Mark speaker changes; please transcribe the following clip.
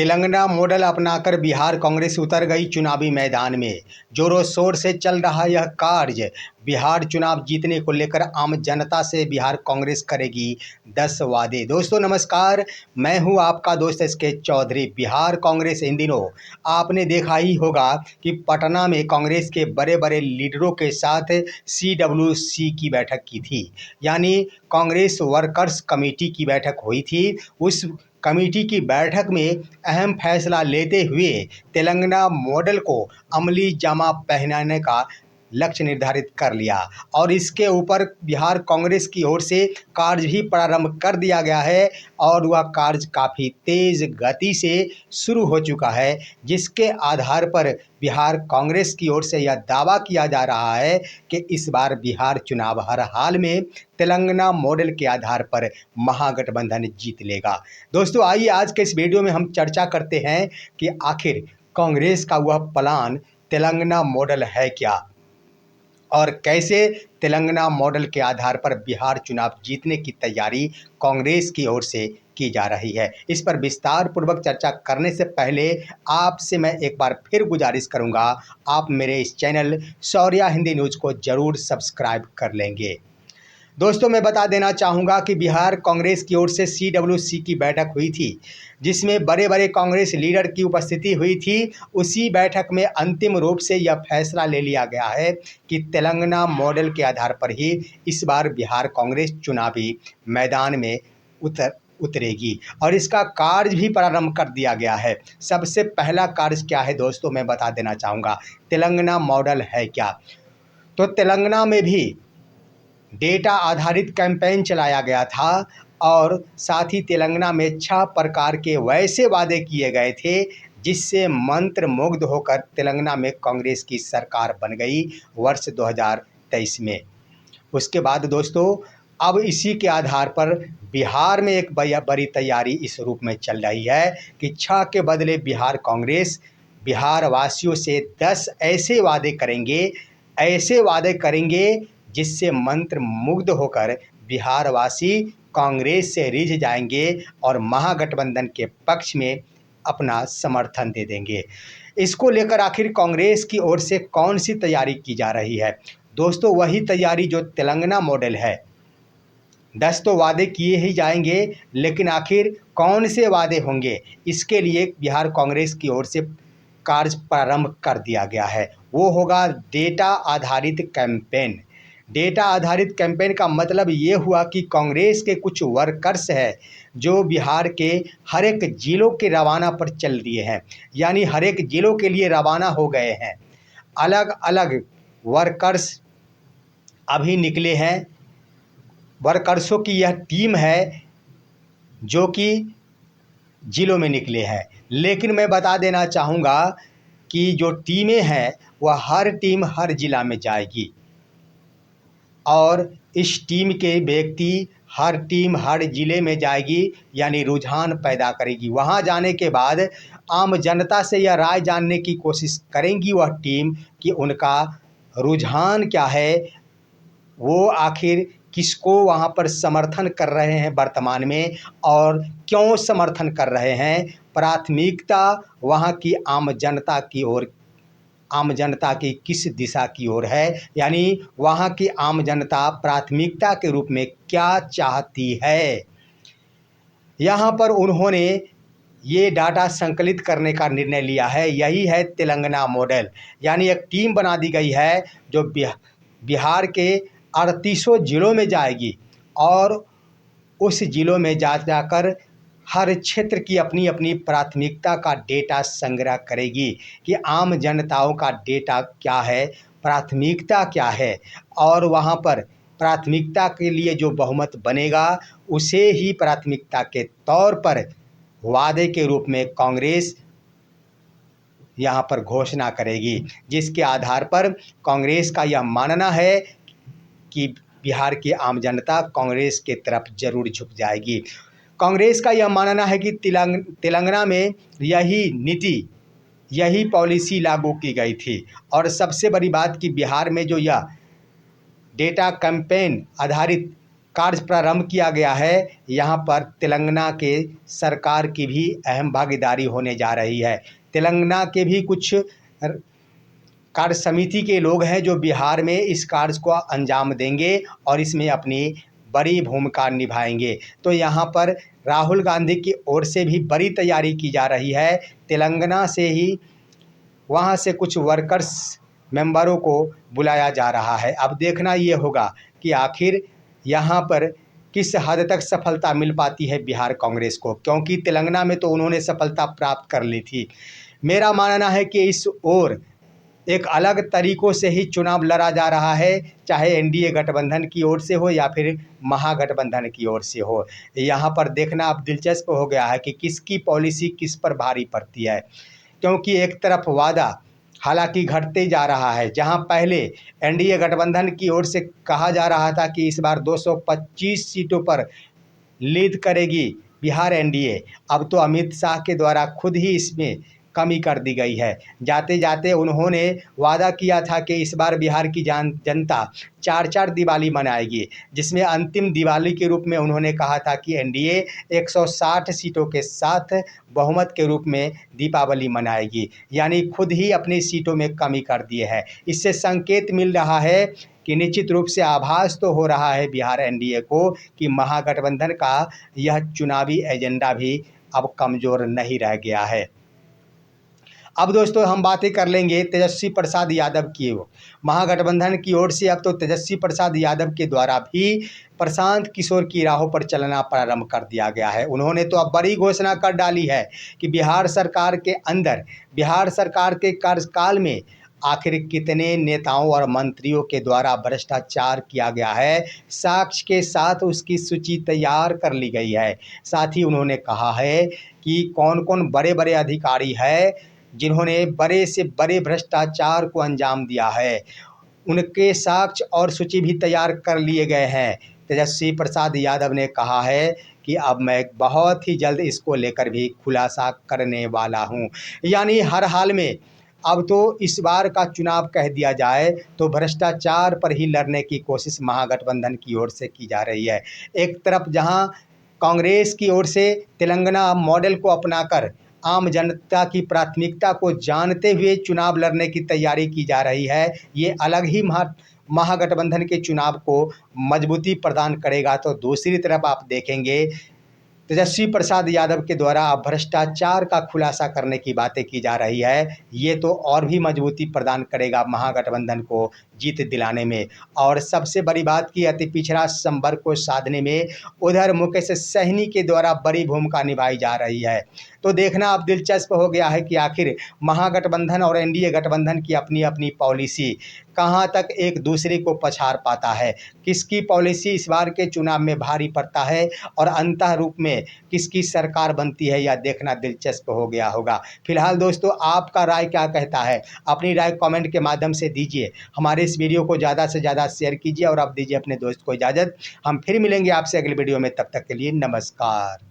Speaker 1: Telangana model अपनाकर बिहार कांग्रेस उतर गई चुनावी मैदान में। जोरों शोर से चल रहा यह कार्य। बिहार चुनाव जीतने को लेकर आम जनता से बिहार कांग्रेस करेगी 10 वादे। दोस्तों नमस्कार, मैं हूं आपका दोस्त एसके चौधरी। बिहार कांग्रेस इन दिनों आपने देखा ही होगा कि पटना में कांग्रेस के बड़े बड़े लीडरों के साथ CWC की बैठक की थी, यानी कांग्रेस वर्कर्स कमेटी की बैठक हुई थी। उस कमेटी की बैठक में अहम फैसला लेते हुए तेलंगाना मॉडल को अमली जामा पहनाने का लक्ष्य निर्धारित कर लिया और इसके ऊपर बिहार कांग्रेस की ओर से कार्य भी प्रारंभ कर दिया गया है और वह कार्य काफ़ी तेज़ गति से शुरू हो चुका है, जिसके आधार पर बिहार कांग्रेस की ओर से यह दावा किया जा रहा है कि इस बार बिहार चुनाव हर हाल में तेलंगाना मॉडल के आधार पर महागठबंधन जीत लेगा। दोस्तों आइए आज के इस वीडियो में हम चर्चा करते हैं कि आखिर कांग्रेस का वह प्लान तेलंगाना मॉडल है क्या और कैसे तेलंगाना मॉडल के आधार पर बिहार चुनाव जीतने की तैयारी कांग्रेस की ओर से की जा रही है। इस पर विस्तार पूर्वक चर्चा करने से पहले आपसे मैं एक बार फिर गुजारिश करूंगा, आप मेरे इस चैनल शौर्या हिंदी न्यूज़ को ज़रूर सब्सक्राइब कर लेंगे। दोस्तों मैं बता देना चाहूँगा कि बिहार कांग्रेस की ओर से CWC की बैठक हुई थी, जिसमें बड़े बड़े कांग्रेस लीडर की उपस्थिति हुई थी। उसी बैठक में अंतिम रूप से यह फैसला ले लिया गया है कि तेलंगाना मॉडल के आधार पर ही इस बार बिहार कांग्रेस चुनावी मैदान में उतरेगी और इसका कार्य भी प्रारंभ कर दिया गया है। सबसे पहला कार्य क्या है दोस्तों, मैं बता देना चाहूँगा तेलंगाना मॉडल है क्या। तो तेलंगाना में भी डेटा आधारित कैंपेन चलाया गया था और साथ ही तेलंगाना में 6 प्रकार के वैसे वादे किए गए थे जिससे मंत्र मुग्ध होकर तेलंगाना में कांग्रेस की सरकार बन गई वर्ष 2023 में। उसके बाद दोस्तों अब इसी के आधार पर बिहार में एक बड़ी तैयारी इस रूप में चल रही है कि 6 के बदले बिहार कांग्रेस बिहार वासियों से 10 ऐसे वादे करेंगे जिससे मंत्र मुग्ध होकर बिहार वासी कांग्रेस से रिझ जाएंगे और महागठबंधन के पक्ष में अपना समर्थन दे देंगे। इसको लेकर आखिर कांग्रेस की ओर से कौन सी तैयारी की जा रही है दोस्तों, वही तैयारी जो तेलंगाना मॉडल है। 10 तो वादे किए ही जाएंगे, लेकिन आखिर कौन से वादे होंगे इसके लिए बिहार कांग्रेस की ओर से कार्य प्रारंभ कर दिया गया है। वो होगा डेटा आधारित कैंपेन। डेटा आधारित कैंपेन का मतलब ये हुआ कि कांग्रेस के कुछ वर्कर्स हैं जो बिहार के हर एक ज़िलों के रवाना पर चल दिए हैं, यानी हर एक ज़िलों के लिए रवाना हो गए हैं। अलग अलग वर्कर्स अभी निकले हैं। वर्कर्सों की यह टीम है जो कि ज़िलों में निकले हैं, लेकिन मैं बता देना चाहूँगा कि जो टीमें हैं वह हर टीम हर ज़िला में जाएगी और इस टीम के व्यक्ति हर टीम हर ज़िले में जाएगी, यानी रुझान पैदा करेगी। वहाँ जाने के बाद आम जनता से यह राय जानने की कोशिश करेंगी वह टीम कि उनका रुझान क्या है, वो आखिर किसको वहाँ पर समर्थन कर रहे हैं वर्तमान में और क्यों समर्थन कर रहे हैं। प्राथमिकता वहाँ की आम जनता की ओर, आम जनता की किस दिशा की ओर है, यानी वहाँ की आम जनता प्राथमिकता के रूप में क्या चाहती है। यहाँ पर उन्होंने ये डाटा संकलित करने का निर्णय लिया है। यही है तेलंगाना मॉडल, यानी एक टीम बना दी गई है जो बिहार के 38 ज़िलों में जाएगी और उस ज़िलों में जाकर हर क्षेत्र की अपनी अपनी प्राथमिकता का डेटा संग्रह करेगी कि आम जनताओं का डेटा क्या है, प्राथमिकता क्या है, और वहाँ पर प्राथमिकता के लिए जो बहुमत बनेगा उसे ही प्राथमिकता के तौर पर वादे के रूप में कांग्रेस यहाँ पर घोषणा करेगी, जिसके आधार पर कांग्रेस का यह मानना है कि बिहार की आम जनता कांग्रेस के तरफ जरूर झुक जाएगी। कांग्रेस का यह मानना है कि तेलंगाना में यही नीति, यही पॉलिसी लागू की गई थी और सबसे बड़ी बात कि बिहार में जो यह डेटा कैंपेन आधारित कार्य प्रारंभ किया गया है, यहाँ पर तेलंगाना के सरकार की भी अहम भागीदारी होने जा रही है। तेलंगाना के भी कुछ कार्य समिति के लोग हैं जो बिहार में इस कार्य को अंजाम देंगे और इसमें अपनी बड़ी भूमिका निभाएंगे। तो यहाँ पर राहुल गांधी की ओर से भी बड़ी तैयारी की जा रही है। तेलंगाना से ही वहाँ से कुछ वर्कर्स मेंबरों को बुलाया जा रहा है। अब देखना ये होगा कि आखिर यहाँ पर किस हद तक सफलता मिल पाती है बिहार कांग्रेस को, क्योंकि तेलंगाना में तो उन्होंने सफलता प्राप्त कर ली थी। मेरा मानना है कि इस ओर एक अलग तरीक़ों से ही चुनाव लड़ा जा रहा है, चाहे एनडीए गठबंधन की ओर से हो या फिर महागठबंधन की ओर से हो। यहाँ पर देखना अब दिलचस्प हो गया है कि किसकी पॉलिसी किस पर भारी पड़ती है, क्योंकि एक तरफ वादा हालांकि घटते जा रहा है। जहां पहले एनडीए गठबंधन की ओर से कहा जा रहा था कि इस बार 225 सीटों पर लीड करेगी बिहार एनडीए, अब तो अमित शाह के द्वारा खुद ही इसमें कमी कर दी गई है। जाते जाते उन्होंने वादा किया था कि इस बार बिहार की जनता 4-4 दिवाली मनाएगी, जिसमें अंतिम दिवाली के रूप में उन्होंने कहा था कि एनडीए 160 सीटों के साथ बहुमत के रूप में दीपावली मनाएगी, यानी खुद ही अपनी सीटों में कमी कर दिए है। इससे संकेत मिल रहा है कि निश्चित रूप से आभास तो हो रहा है बिहार एनडीए को कि महागठबंधन का यह चुनावी एजेंडा भी अब कमज़ोर नहीं रह गया है। अब दोस्तों हम बातें कर लेंगे तेजस्वी प्रसाद यादव की। महागठबंधन की ओर से अब तो तेजस्वी प्रसाद यादव के द्वारा भी प्रशांत किशोर की राहों पर चलना प्रारंभ कर दिया गया है। उन्होंने तो अब बड़ी घोषणा कर डाली है कि बिहार सरकार के अंदर, बिहार सरकार के कार्यकाल में आखिर कितने नेताओं और मंत्रियों के द्वारा भ्रष्टाचार किया गया है, साक्ष्य के साथ उसकी सूची तैयार कर ली गई है। साथ ही उन्होंने कहा है कि कौन कौन बड़े बड़े अधिकारी हैं जिन्होंने बड़े से बड़े भ्रष्टाचार को अंजाम दिया है, उनके साक्ष्य और सूची भी तैयार कर लिए गए हैं। तेजस्वी प्रसाद यादव ने कहा है कि अब मैं बहुत ही जल्द इसको लेकर भी खुलासा करने वाला हूं। यानी हर हाल में अब तो इस बार का चुनाव कह दिया जाए तो भ्रष्टाचार पर ही लड़ने की कोशिश महागठबंधन की ओर से की जा रही है। एक तरफ जहां कांग्रेस की ओर से तेलंगाना मॉडल को अपनाकर आम जनता की प्राथमिकता को जानते हुए चुनाव लड़ने की तैयारी की जा रही है, ये अलग ही महागठबंधन के चुनाव को मजबूती प्रदान करेगा। तो दूसरी तरफ आप देखेंगे तेजस्वी प्रसाद यादव के द्वारा अब भ्रष्टाचार का खुलासा करने की बातें की जा रही है, ये तो और भी मजबूती प्रदान करेगा महागठबंधन को जीत दिलाने में। और सबसे बड़ी बात की अति पिछड़ा संपर्क को साधने में उधर मुकेश सहनी के द्वारा बड़ी भूमिका निभाई जा रही है। तो देखना अब दिलचस्प हो गया है कि आखिर महागठबंधन और एनडीए गठबंधन की अपनी अपनी पॉलिसी कहां तक एक दूसरे को पछाड़ पाता है, किसकी पॉलिसी इस बार के चुनाव में भारी पड़ता है और अंतः रूप में किसकी सरकार बनती है, यह देखना दिलचस्प हो गया होगा। फिलहाल दोस्तों आपका राय क्या कहता है, अपनी राय कमेंट के माध्यम से दीजिए। हमारे इस वीडियो को ज़्यादा से ज़्यादा शेयर कीजिए और आप दीजिए अपने दोस्त को इजाज़त। हम फिर मिलेंगे आपसे अगले वीडियो में, तब तक के लिए नमस्कार।